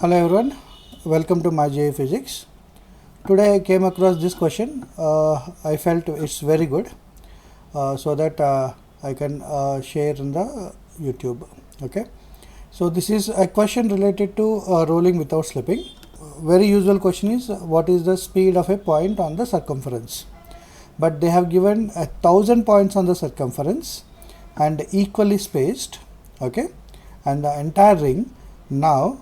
Hello everyone, welcome to MyJA Physics. Today I came across this question. I felt it's very good, so that I can share in the YouTube. Okay, so this is a question related to rolling without slipping. Very usual question is what is the speed of a point on the circumference? But they have given 1,000 points on the circumference and equally spaced. Okay, and the entire ring. Now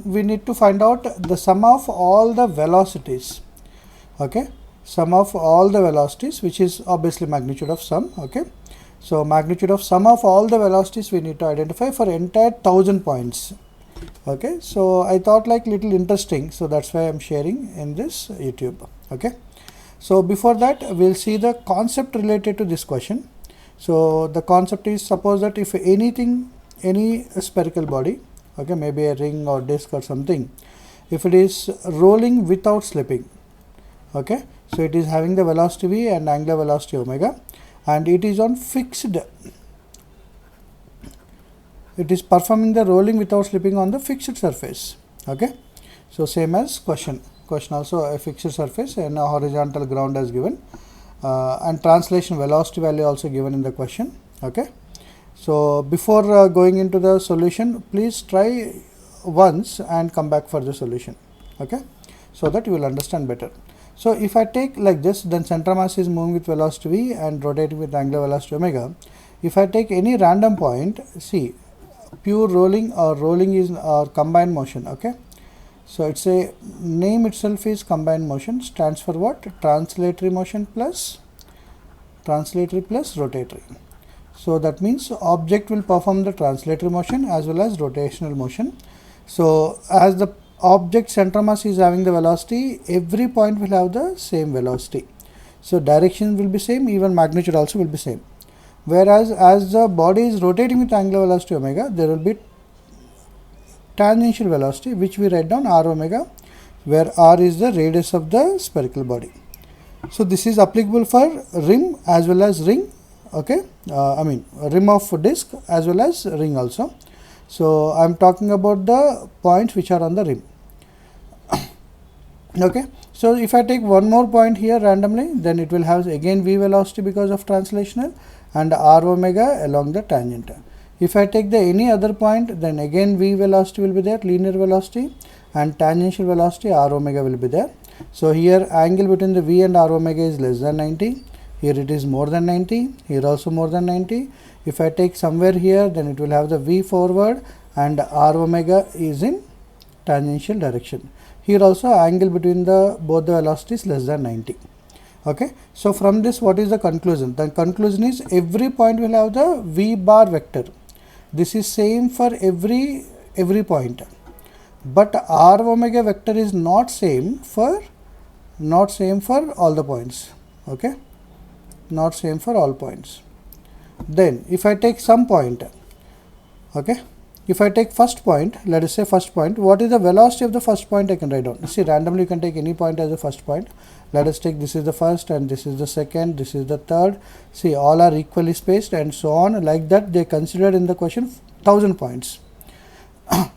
we need to find out the sum of all the velocities. Okay, sum of all the velocities, which is obviously magnitude of sum. Okay, so magnitude of sum of all the velocities we need to identify for entire 1,000 points. Okay, so I thought like little interesting, so that's why I'm sharing in this YouTube. Okay, so before that we'll see the concept related to this question. So the concept is, suppose that if any spherical body, okay, maybe a ring or disc or something, if it is rolling without slipping, okay, so it is having the velocity v and angular velocity omega, and it is on fixed, it is performing the rolling without slipping on the fixed surface. Okay, so same as question also a fixed surface and a horizontal ground as given, and translation velocity value also given in the question. Okay, so before going into the solution, please try once and come back for the solution. Okay, so that you will understand better. So if I take like this, then center mass is moving with velocity v and rotating with angular velocity omega. If I take any random point, see, pure rolling or rolling is combined motion. Okay, so it's a name itself is combined motion, stands for what? Translatory motion plus rotatory. So that means object will perform the translatory motion as well as rotational motion. So as the object center mass is having the velocity, every point will have the same velocity. So direction will be same, even magnitude also will be same. Whereas as the body is rotating with angular velocity omega, there will be tangential velocity, which we write down r omega, where r is the radius of the spherical body. So this is applicable for rim as well as ring. Okay, I mean rim of disc as well as ring also. So I am talking about the points which are on the rim. Okay, so if I take one more point here randomly, then it will have again v velocity because of translational and r omega along the tangent. If I take the any other point, then again v velocity will be there, linear velocity, and tangential velocity r omega will be there. So here angle between the v and r omega is less than 90. Here it is more than 90, here also more than 90. If I take somewhere here, then it will have the v forward and r omega is in tangential direction. Here also angle between both the velocities less than 90. Okay, so from this what is the conclusion? The conclusion is every point will have the v bar vector. This is same for every point, but r omega vector is not same for all the points. Okay, not same for all points. Then if I take some point, okay, if I take first point, let us say first point, what is the velocity of the first point? I can write down. See, randomly you can take any point as the first point. Let us take this is the first and this is the second, this is the third. See, all are equally spaced and so on, like that they considered in the question 1,000 points.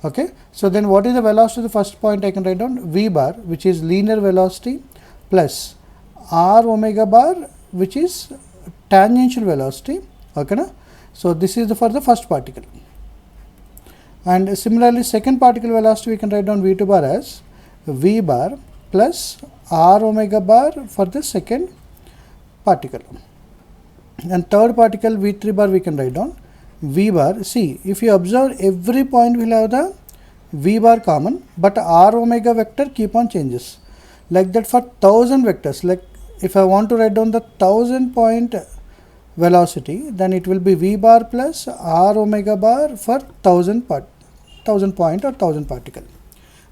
Okay, so then what is the velocity of the first point? I can write down v bar, which is linear velocity, plus r omega bar, which is tangential velocity. Okay, na? So this is for the first particle, and similarly second particle velocity we can write down v2 bar as v bar plus r omega bar for the second particle, and third particle v3 bar we can write down v bar. See, if you observe, every point will have the v bar common, but r omega vector keep on changes, like that for 1,000 vectors. Like if I want to write down the 1,000 point velocity, then it will be v bar plus r omega bar for 1,000 point or 1,000 particle.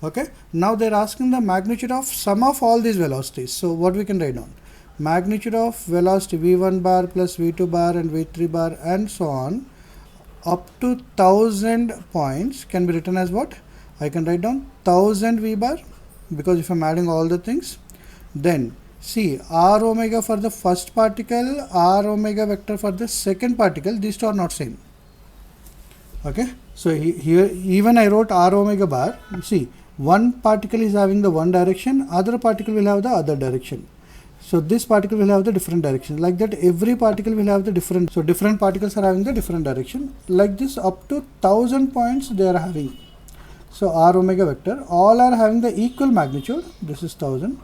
Okay, now they are asking the magnitude of sum of all these velocities. So what we can write down? Magnitude of velocity v1 bar plus v2 bar and v3 bar and so on up to 1,000 points can be written as what? I can write down 1,000 v bar, because if I am adding all the things, then see, r omega for the first particle, r omega vector for the second particle, these two are not same. Okay, so here even I wrote r omega bar. See, one particle is having the one direction, other particle will have the other direction. So this particle will have the different direction. Like that, every particle will have the different. So different particles are having the different direction. Like this, up to 1000 points they are having. So r omega vector, all are having the equal magnitude. This is 1000.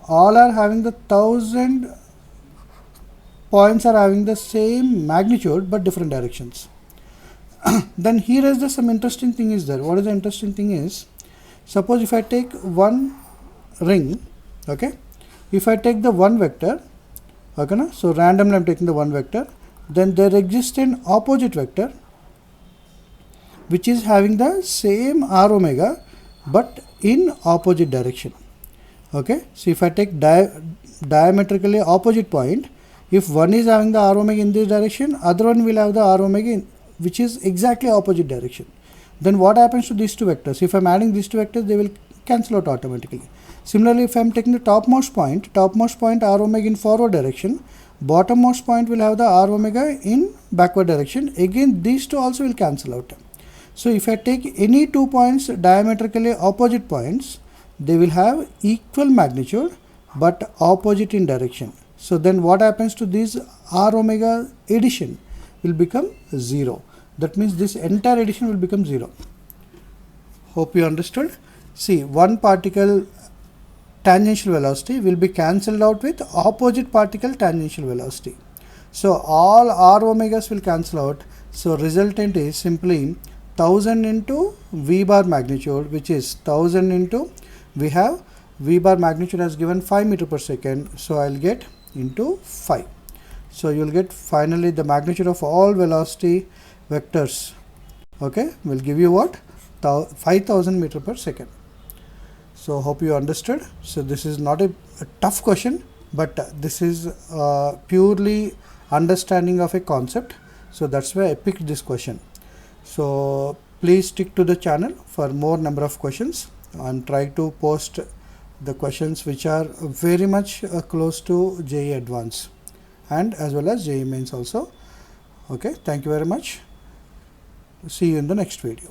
All are having the 1000 points are having the same magnitude but different directions. Then here is the some interesting thing is there. What is the interesting thing is, suppose if I take one ring, okay, if I take the one vector, okay, na? So randomly I am taking the one vector, then there exists an opposite vector which is having the same r omega but in opposite direction. Okay, so if I take diametrically opposite point, if one is having the r omega in this direction, other one will have the r omega in, which is exactly opposite direction. Then what happens to these two vectors? If I am adding these two vectors, they will cancel out automatically. Similarly, if I am taking the topmost point r omega in forward direction, bottommost point will have the r omega in backward direction. Again, these two also will cancel out. So if I take any 2 points diametrically opposite points, they will have equal magnitude but opposite in direction. So then what happens to this r omega addition will become 0. That means this entire addition will become 0. Hope you understood. See, one particle tangential velocity will be cancelled out with opposite particle tangential velocity. So all r omegas will cancel out. So resultant is simply 1000 into v bar magnitude, which is 1000 into, we have v bar magnitude as given 5 meter per second. So I'll get into 5. So you will get finally the magnitude of all velocity vectors, okay, will give you what? 5000 meter per second. So hope you understood. So this is not a tough question, but this is purely understanding of a concept. So that's why I picked this question. So please stick to the channel for more number of questions and try to post the questions which are very much close to JEE Advanced and as well as JEE Mains also. Okay, thank you very much. See you in the next video.